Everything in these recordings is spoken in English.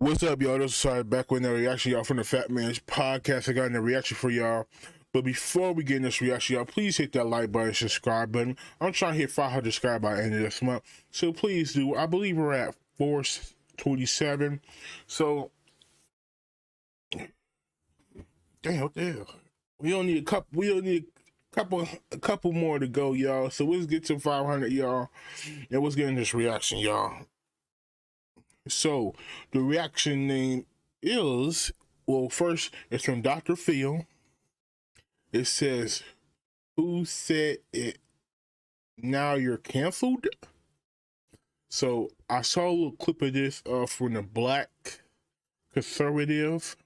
What's up, y'all? This is Sorry back with another reaction, y'all, from the Fat Man's Podcast. I got a reaction for y'all. But before we get in this reaction, y'all, please hit that like button, subscribe button. I'm trying to hit 500 subscribers by the end of this month. So please do. I believe we're at 427. So, damn, what the hell? We don't need a couple more to go, y'all. So let's get to 500, y'all. And let's get in this reaction, y'all. So the reaction name is, well, first it's from DRPHIL. It says, "Who said it? Now you're canceled." So I saw a little clip of this from the Black Conservative.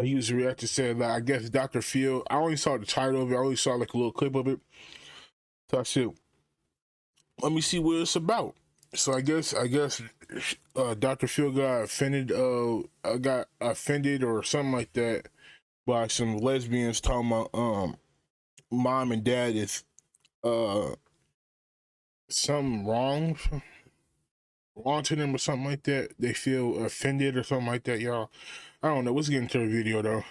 He was reacting, said, like, I guess DRPHIL. I only saw the title of it. I only saw like a little clip of it. So I said, let me see what it's about. So I guess DRPHIL got offended or something like that by some lesbians talking about mom and dad is something wrong to them or something like that. They feel offended or something like that, y'all. I don't know. Let's get into the video though.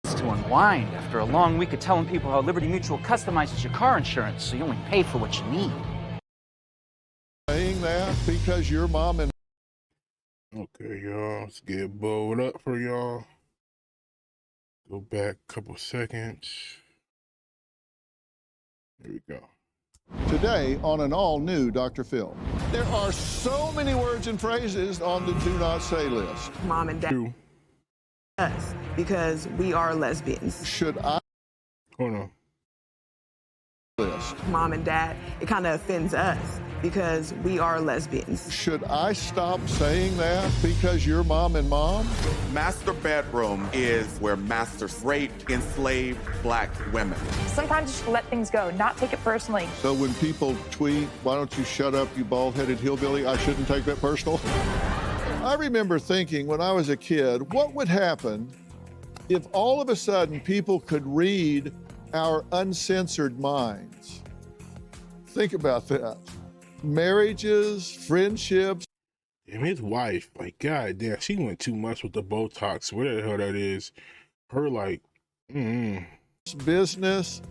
To unwind after a long week of telling people how Liberty Mutual customizes your car insurance so you only pay for what you need. Saying that because your mom and Okay, y'all, let's get bowled up for y'all. Go back a couple seconds. There we go. today on an all-new DRPHIL. There are so many words and phrases on the do not say list. Mom and dad True. us because we are lesbians. Should I Hold on. list? Mom and dad, it kind of offends us because we are lesbians. Should I stop saying that because you're mom and mom? Master bedroom is where masters raped enslaved black women. Sometimes you should let things go, not take it personally. So when people tweet, "Why don't you shut up, you bald-headed hillbilly," I shouldn't take that personal? I remember thinking when I was a kid, what would happen if all of a sudden people could read our uncensored minds? Think about that. Marriages, friendships. Damn, his wife, like, god damn, she went too much with the Botox. Whatever the hell that is. Her, like, Business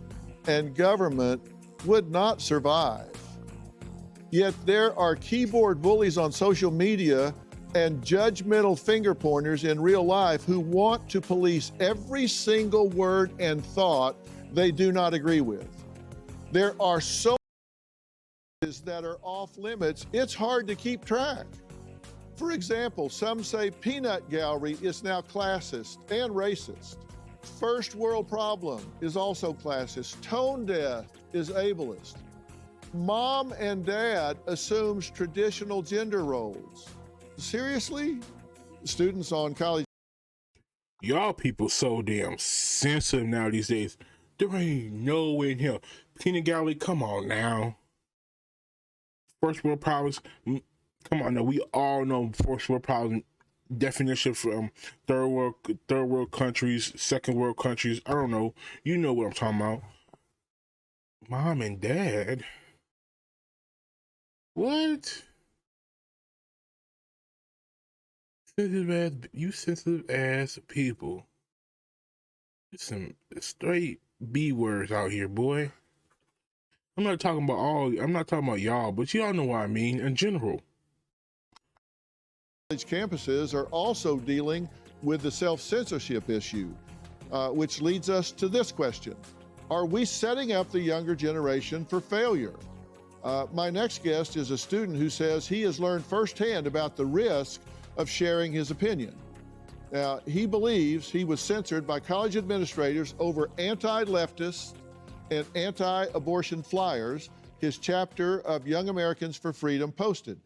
and government would not survive. Yet there are keyboard bullies on social media and judgmental finger pointers in real life who want to police every single word and thought they do not agree with. There are so many that are off limits, it's hard to keep track. For example, some say peanut gallery is now classist and racist. First world problem is also classist. Tone deaf is ableist. Mom and dad assumes traditional gender roles. Seriously? Students on college. y'all people so damn sensitive now these days. There ain't no way in hell. Peanut Gallery, come on now. First world problems, come on now. We all know first world problems definition from third world countries, second world countries. I don't know. You know what I'm talking about. Mom and dad. What? Sensitive ass people. There's some straight B words out here, boy. I'm not talking about y'all, but y'all know what I mean in general. College campuses are also dealing with the self-censorship issue, which leads us to this question. Are we setting up the younger generation for failure? My next guest is a student who says he has learned firsthand about the risk of sharing his opinion. Now, he believes he was censored by college administrators over anti-leftist and anti-abortion flyers his chapter of Young Americans for Freedom posted.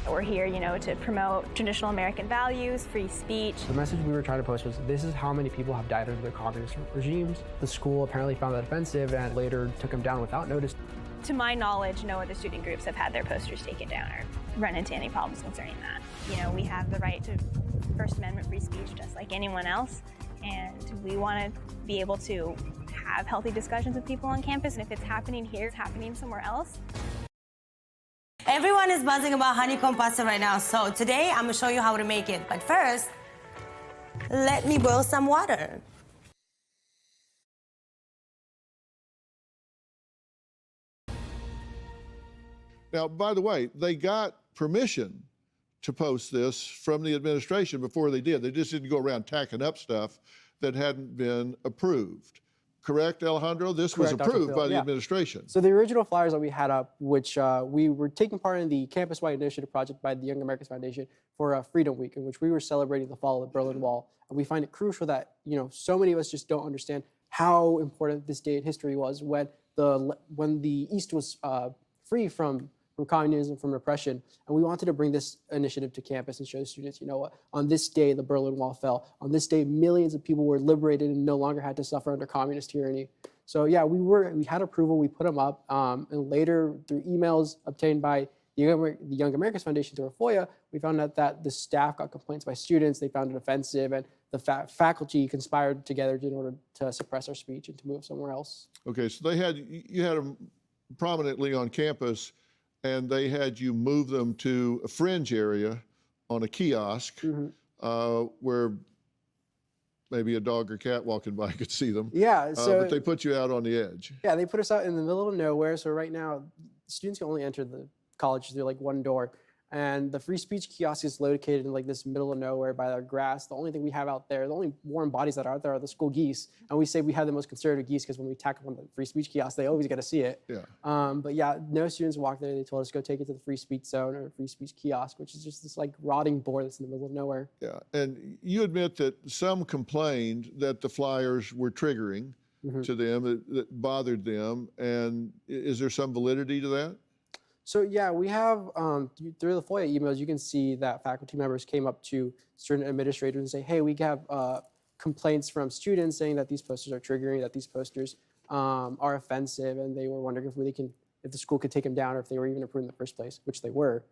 We're here, to promote traditional American values, free speech. The message we were trying to post was, this is how many people have died under the communist regimes. The school apparently found that offensive and later took them down without notice. To my knowledge, no other student groups have had their posters taken down or run into any problems concerning that. We have the right to First Amendment free speech just like anyone else, and we want to be able to have healthy discussions with people on campus, and if it's happening here, it's happening somewhere else. Everyone is buzzing about honeycomb pasta right now, so today I'm gonna show you how to make it. But first, let me boil some water. Now, by the way, they got permission to post this from the administration before they did. They just didn't go around tacking up stuff that hadn't been approved. Correct, Alejandro? This was Correct, Dr. approved Phil. by the Yeah. administration. So the original flyers that we had up, which we were taking part in the campus-wide initiative project by the Young Americans Foundation for Freedom Week, in which we were celebrating the fall of the Berlin Wall. And we find it crucial that, so many of us just don't understand how important this day in history was when the East was free from communism, from repression. And we wanted to bring this initiative to campus and show students, what, on this day, the Berlin Wall fell. On this day, millions of people were liberated and no longer had to suffer under communist tyranny. So yeah, we had approval, we put them up, and later through emails obtained by the Young Americans Foundation through a FOIA, we found out that the staff got complaints by students, they found it offensive, and the faculty conspired together in order to suppress our speech and to move somewhere else. Okay, so you had them prominently on campus, and they had you move them to a fringe area on a kiosk where maybe a dog or cat walking by could see them. Yeah, so but they put you out on the edge. Yeah, they put us out in the middle of nowhere. So right now, students can only enter the college through like one door. And the free speech kiosk is located in like this middle of nowhere by the grass. The only thing we have out there, the only warm bodies that are out there are the school geese. And we say we have the most conservative geese because when we tack up on the free speech kiosk, they always get to see it. Yeah. But yeah, no students walk there. They told us go take it to the free speech zone or free speech kiosk, which is just this like rotting board that's in the middle of nowhere. Yeah, and you admit that some complained that the flyers were triggering to them, that bothered them. And is there some validity to that? So yeah, we have, through the FOIA emails, you can see that faculty members came up to certain administrators and say, hey, we have complaints from students saying that these posters are triggering, that these posters are offensive, and they were wondering if the school could take them down or if they were even approved in the first place, which they were.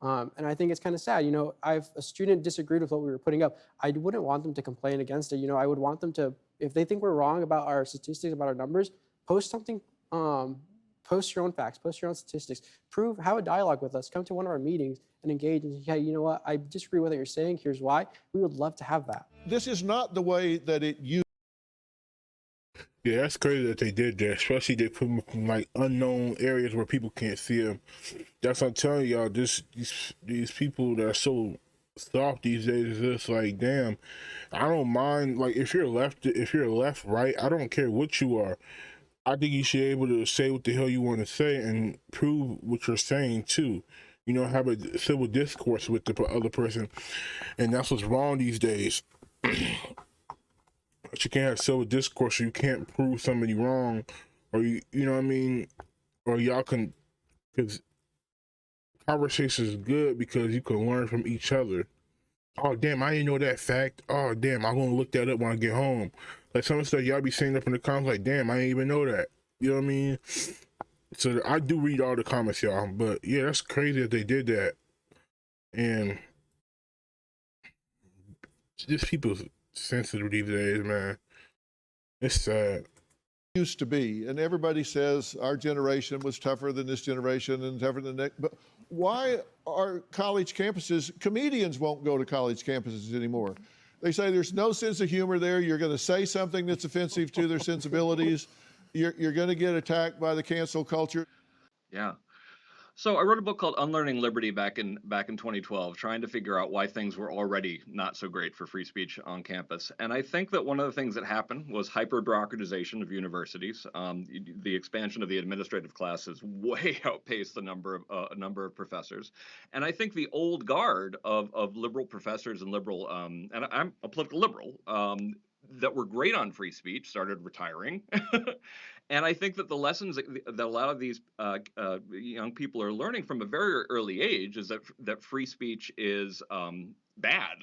And I think it's kind of sad, if a student disagreed with what we were putting up, I wouldn't want them to complain against it. I would want them to, if they think we're wrong about our statistics, about our numbers, post something, post your own facts, post your own statistics, have a dialogue with us, come to one of our meetings and engage and say, hey, you know what, I disagree with what you're saying, here's why. We would love to have that. This is not the way that it used. Yeah, that's crazy that they did that, especially they put them in like unknown areas where people can't see them. That's what I'm telling y'all, these people that are so soft these days is just like, damn, I don't mind, like if you're left, right, I don't care what you are. I think you should be able to say what the hell you want to say and prove what you're saying too. Have a civil discourse with the other person. And that's what's wrong these days. But you can't have civil discourse, or you can't prove somebody wrong, or you know what I mean? Or y'all can, because conversation is good because you can learn from each other. Oh, damn, I didn't know that fact. Oh, damn, I'm going to look that up when I get home. Like some of the stuff y'all be saying up in the comments, like, damn, I didn't even know that. You know what I mean? So I do read all the comments, y'all. But yeah, that's crazy that they did that. And just people's sensitive these days, man. It's sad. Used to be, and everybody says our generation was tougher than this generation and tougher than that. But why are college campuses, comedians won't go to college campuses anymore? They say there's no sense of humor there. You're going to say something that's offensive to their sensibilities. You're going to get attacked by the cancel culture. Yeah. So I wrote a book called Unlearning Liberty back in 2012, trying to figure out why things were already not so great for free speech on campus. And I think that one of the things that happened was hyper-bureaucratization of universities. The expansion of the administrative classes way outpaced the number of professors. And I think the old guard of liberal professors and liberal, and I'm a political liberal, that were great on free speech started retiring. And I think that the lessons that a lot of these young people are learning from a very early age is that free speech is bad,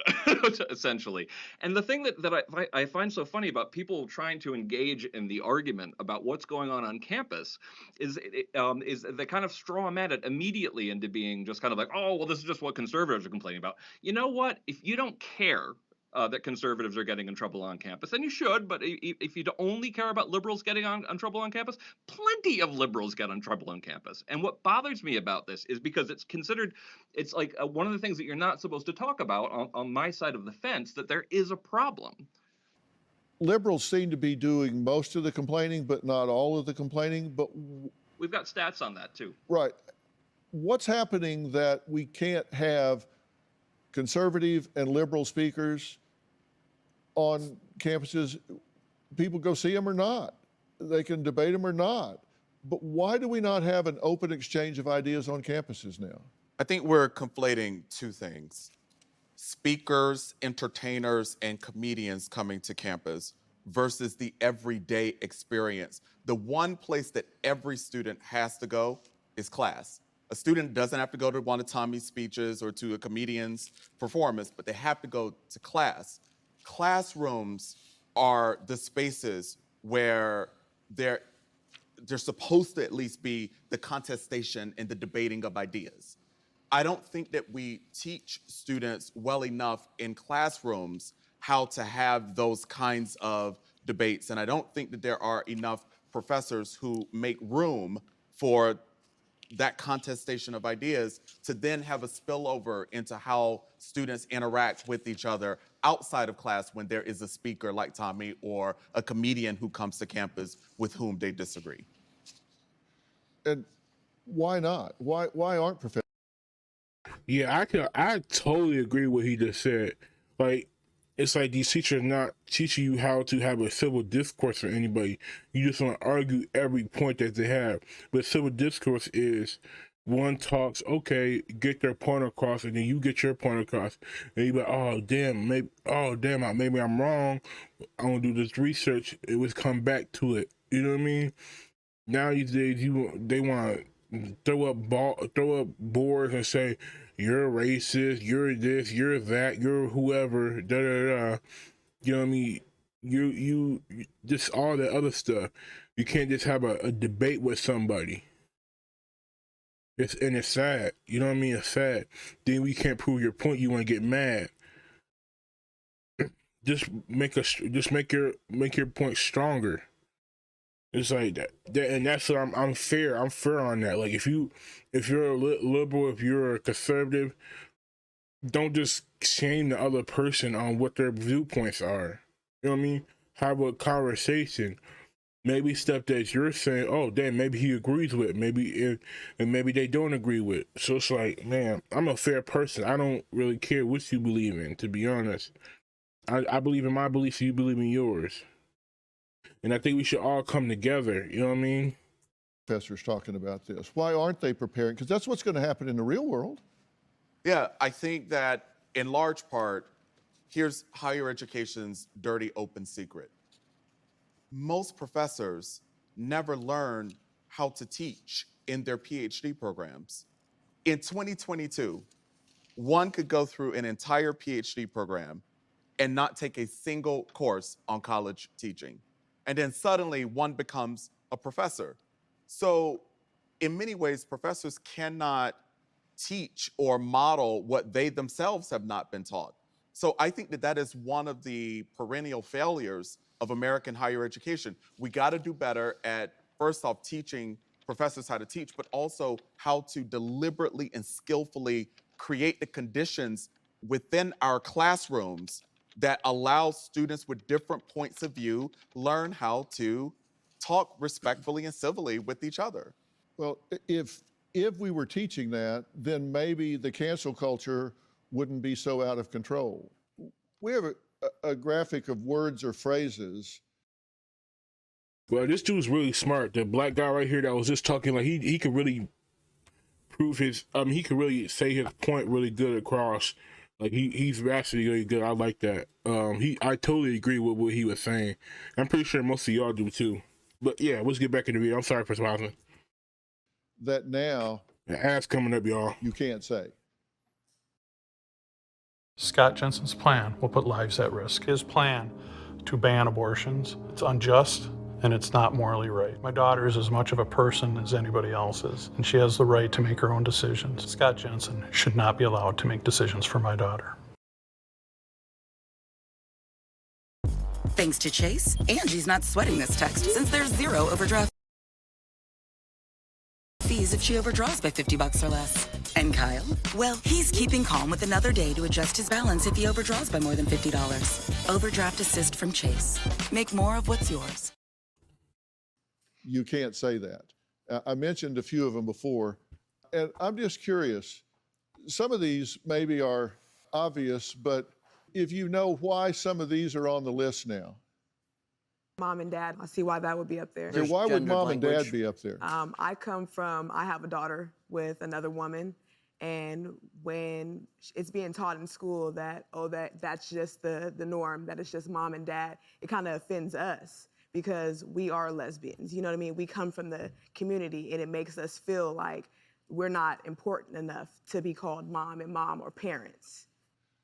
essentially. And the thing that I find so funny about people trying to engage in the argument about what's going on campus is they kind of straw man it immediately into being just kind of like, oh, well, this is just what conservatives are complaining about. You know what? If you don't care that conservatives are getting in trouble on campus. And you should, but if you only care about liberals getting on trouble on campus, plenty of liberals get in trouble on campus. And what bothers me about this is because it's considered, it's like one of the things that you're not supposed to talk about on my side of the fence, that there is a problem. Liberals seem to be doing most of the complaining, but not all of the complaining. But we've got stats on that too. Right. What's happening that we can't have conservative and liberal speakers on campuses? People go see them or not. They can debate them or not. But why do we not have an open exchange of ideas on campuses now? I think we're conflating two things. Speakers, entertainers, and comedians coming to campus versus the everyday experience. The one place that every student has to go is class. A student doesn't have to go to one of Tommy's speeches or to a comedian's performance, but they have to go to class. Classrooms are the spaces where they're supposed to at least be the contestation and the debating of ideas. I don't think that we teach students well enough in classrooms how to have those kinds of debates. And I don't think that there are enough professors who make room for that contestation of ideas to then have a spillover into how students interact with each other outside of class when there is a speaker like Tommy or a comedian who comes to campus with whom they disagree. And why not? Why aren't professors? Yeah, I totally agree with what he just said. Like, it's like these teachers are not teaching you how to have a civil discourse with anybody. You just want to argue every point that they have. But civil discourse is one talks, okay, get their point across, and then you get your point across. And you be like, maybe I'm wrong. I'm gonna do this research. It was come back to it. You know what I mean? Now these days, they want to throw up boards and say, you're racist, you're this, you're that, you're whoever, da da da. You know what I mean? You just all that other stuff. You can't just have a debate with somebody. It's sad. You know what I mean? It's sad. Then we can't prove your point. You want to get mad. Just make your point stronger. It's like that, and that's what I'm fair. I'm fair on that. Like if you're a liberal, if you're a conservative, don't just shame the other person on what their viewpoints are. You know what I mean? Have a conversation. Maybe stuff that you're saying, oh damn, maybe he agrees with. And maybe they don't agree with. So it's like, man, I'm a fair person. I don't really care what you believe in. To be honest, I believe in my beliefs. You believe in yours. And I think we should all come together, you know what I mean? Professors talking about this. Why aren't they preparing? Because that's what's going to happen in the real world. Yeah, I think that in large part, here's higher education's dirty open secret. Most professors never learn how to teach in their PhD programs. In 2022, one could go through an entire PhD program and not take a single course on college teaching. And then suddenly one becomes a professor. So in many ways, professors cannot teach or model what they themselves have not been taught. So I think that is one of the perennial failures of American higher education. We gotta do better at, first off, teaching professors how to teach, but also how to deliberately and skillfully create the conditions within our classrooms that allows students with different points of view learn how to talk respectfully and civilly with each other. Well, if we were teaching that, then maybe the cancel culture wouldn't be so out of control. We have a graphic of words or phrases. Well, this dude's really smart. The black guy right here that was just talking, like he could really prove his, he could really say his point really good across. Like he's actually really good. I like that. I totally agree with what he was saying. I'm pretty sure most of y'all do too. But yeah, let's get back in the video. I'm sorry for smiling. That now the ass coming up, y'all. You can't say. Scott Jensen's plan will put lives at risk. His plan to ban abortions, it's unjust and it's not morally right. My daughter is as much of a person as anybody else is, and she has the right to make her own decisions. Scott Jensen should not be allowed to make decisions for my daughter. Thanks to Chase, Angie's not sweating this text since there's 0 overdraft fees if she overdraws by $50 or less. And Kyle? Well, he's keeping calm with another day to adjust his balance if he overdraws by more than $50. Overdraft assist from Chase. Make more of what's yours. You can't say that. I mentioned a few of them before, and I'm just curious. Some of these maybe are obvious, but if you know why some of these are on the list now. Mom and dad, I see why that would be up there. So why would mom and dad be up there? I have a daughter with another woman, and when it's being taught in school that, that's just the norm, that it's just mom and dad, it kind of offends us because we are lesbians, you know what I mean? We come from the community, and it makes us feel like we're not important enough to be called mom and mom or parents.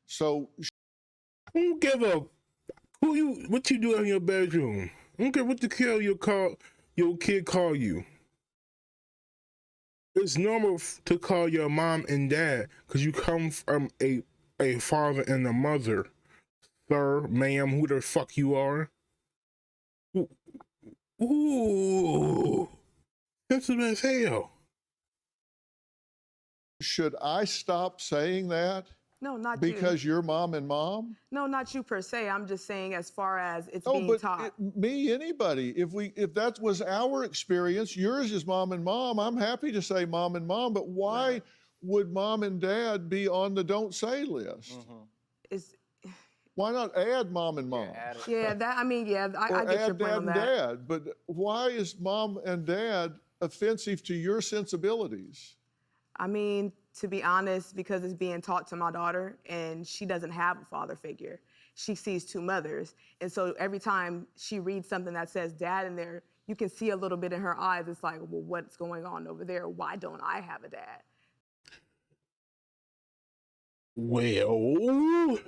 So I don't give a what you do in your bedroom. I don't care what the hell your kid call you. It's normal to call your mom and dad because you come from a father and a mother, sir, ma'am, who the fuck you are. Ooh, sensitive as hell. Should I stop saying that? No, not because you. you're mom and mom? No, not you per se. I'm just saying as far as it's being taught. Me, anybody. If that was our experience, yours is mom and mom. I'm happy to say mom and mom, but why would mom and dad be on the don't say list? Why not add mom and mom? I get your point on that. Dad, but why is mom and dad offensive to your sensibilities? I mean, to be honest, because it's being taught to my daughter, and she doesn't have a father figure. She sees two mothers. And so every time she reads something that says dad in there, you can see a little bit in her eyes. It's like, well, what's going on over there? Why don't I have a dad? Well,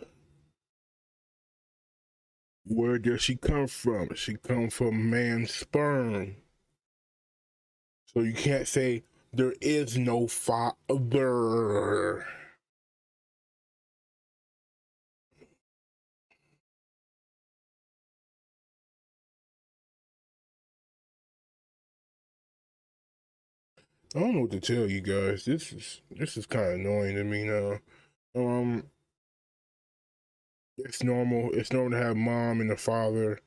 where does she come from? She comes from man's sperm. So you can't say there is no father. I don't know what to tell you guys. This is kind of annoying to me now. It's normal. It's normal to have mom and a father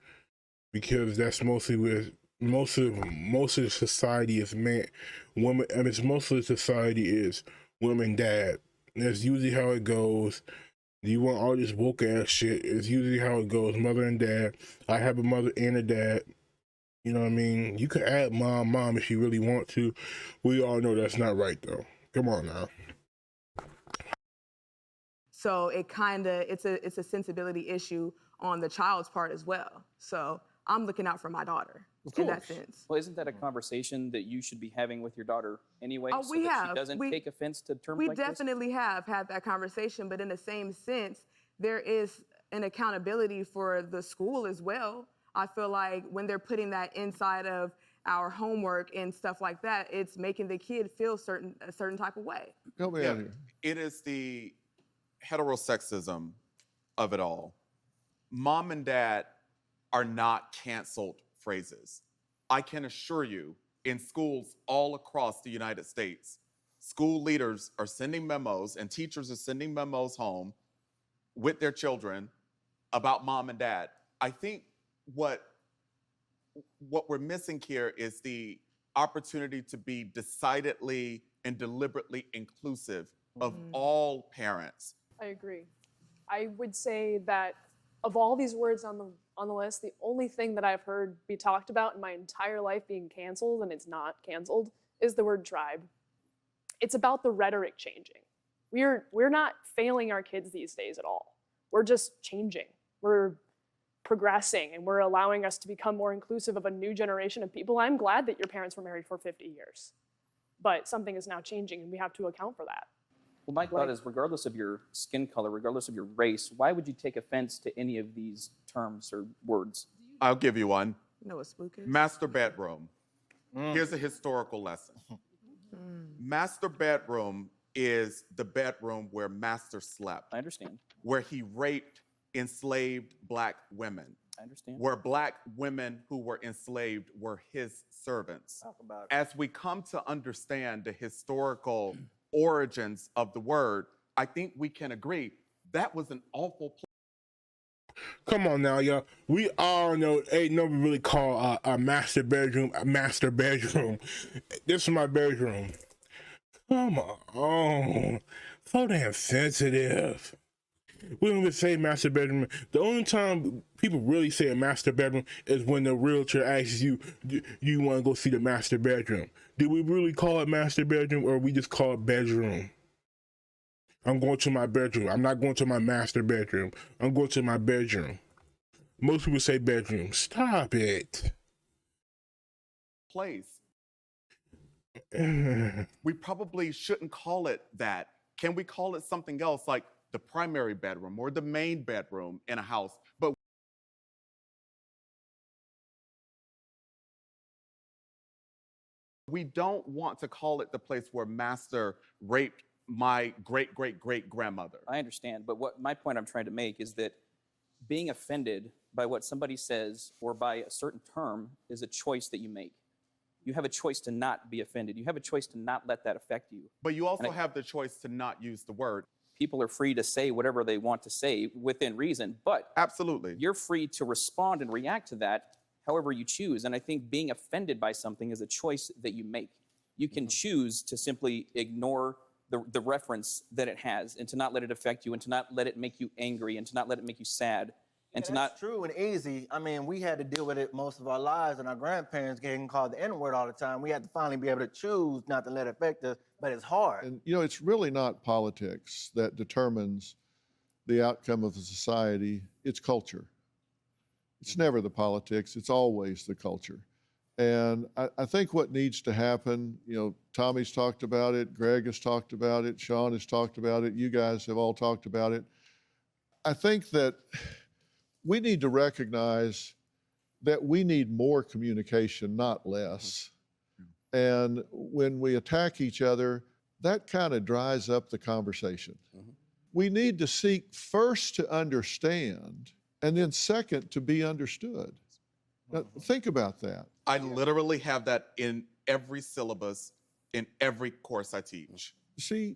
because that's mostly with most of the society is men, women. I mean, most of the society is women, dad. And that's usually how it goes. You want all this woke ass shit. It's usually how it goes. Mother and dad. I have a mother and a dad. You know what I mean? You can add mom if you really want to. We all know that's not right though. Come on now. So it's a sensibility issue on the child's part as well. So I'm looking out for my daughter in that sense. Well, isn't that a conversation that you should be having with your daughter anyway? Oh, so that she doesn't take offense to terms like this? We definitely have had that conversation, but in the same sense, there is an accountability for the school as well. I feel like when they're putting that inside of our homework and stuff like that, it's making the kid feel a certain type of way. Help me out here. It is the heterosexism of it all. Mom and dad are not canceled phrases. I can assure you, in schools all across the United States, school leaders are sending memos and teachers are sending memos home with their children about mom and dad. I think what we're missing here is the opportunity to be decidedly and deliberately inclusive of all parents. I agree. I would say that of all these words on the list, the only thing that I've heard be talked about in my entire life being canceled, and it's not canceled, is the word tribe. It's about the rhetoric changing. We're not failing our kids these days at all. We're just changing. We're progressing, and we're allowing us to become more inclusive of a new generation of people. I'm glad that your parents were married for 50 years, but something is now changing, and we have to account for that. Well, my thought is, regardless of your skin color, regardless of your race, why would you take offense to any of these terms or words? I'll give you one. You know what spook is? Master bedroom. Here's a historical lesson. Master bedroom is the bedroom where master slept. I understand. Where he raped enslaved Black women. I understand. where Black women who were enslaved were his servants. Talk about it. As we come to understand the historical origins of the word, I think we can agree that was an awful place. Come on now, y'all. We all know ain't nobody really call a master bedroom a master bedroom. This is my bedroom. Come on. So damn sensitive. We don't even say master bedroom. The only time people really say a master bedroom is when the realtor asks you, do you want to go see the master bedroom? Do we really call it master bedroom, or we just call it bedroom? I'm going to my bedroom. I'm not going to my master bedroom. I'm going to my bedroom. Most people say bedroom. Stop it. Place. We probably shouldn't call it that. Can we call it something else, like the primary bedroom or the main bedroom in a house? But we don't want to call it the place where master raped my great-great-great-grandmother. I understand, but what my point I'm trying to make is that being offended by what somebody says or by a certain term is a choice that you make. You have a choice to not be offended. You have a choice to not let that affect you. But you also have the choice to not use the word. People are free to say whatever they want to say within reason, but absolutely, you're free to respond and react to that however you choose. And I think being offended by something is a choice that you make. You can choose to simply ignore the reference that it has and to not let it affect you and to not let it make you angry and to not let it make you sad. And to not true and easy. I mean, we had to deal with it most of our lives, and our grandparents getting called the N-word all the time. We had to finally be able to choose not to let it affect us, but it's hard. And, you know, it's really not politics that determines the outcome of a society. It's culture. It's never the politics. It's always the culture. And I think what needs to happen, you know, Tommy's talked about it, Greg has talked about it, Sean has talked about it, you guys have all talked about it. I think that we need to recognize that we need more communication, not less. And when we attack each other, that kind of dries up the conversation. We need to seek first to understand, and then second to be understood. Now, think about that. I literally have that in every syllabus, in every course I teach. See,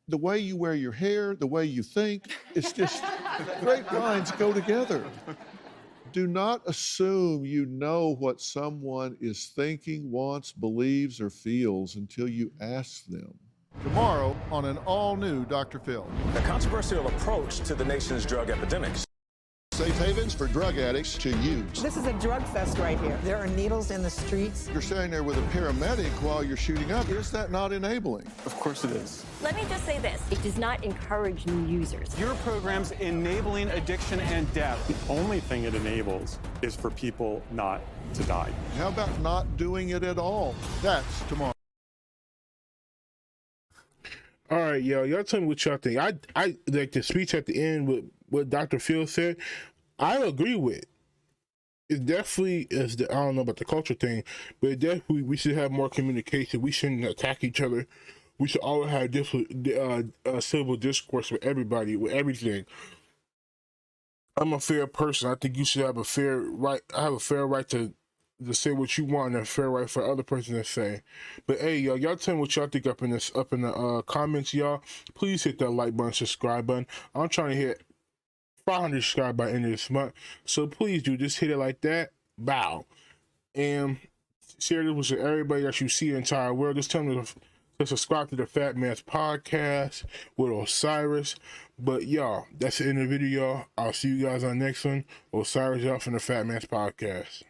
the way you wear your hair, the way you think, it's just great minds go together. Do not assume you know what someone is thinking, wants, believes, or feels until you ask them. Tomorrow on an all-new Dr. Phil. A controversial approach to the nation's drug epidemics. Safe havens for drug addicts to use. This is a drug fest right here. There are needles in the streets. You're standing there with a paramedic while you're shooting up. Is that not enabling? Of course it is. Let me just say this. It does not encourage new users. Your program's enabling addiction and death. The only thing it enables is for people not to die. How about not doing it at all? That's tomorrow. All right, y'all tell me what y'all think. I like the speech at the end with what Dr. Phil said. I agree with. It definitely is I don't know about the culture thing, but it definitely we should have more communication. We shouldn't attack each other. We should always have civil discourse with everybody, with everything. I'm a fair person. I think you should have a fair right. I have a fair right to say what you want and a fair right for other person to say. But hey, y'all tell me what y'all think up in the comments, y'all. Please hit that like button, subscribe button. I'm trying to hit 500 subscribers by the end of this month, so please do just hit it like that. Bow, and share this with everybody that you see in the entire world. Just tell them to subscribe to the Fat Man's Podcast with Osiris. But y'all, that's the end of the video, y'all. I'll see you guys on the next one. Osiris out from the Fat Man's Podcast.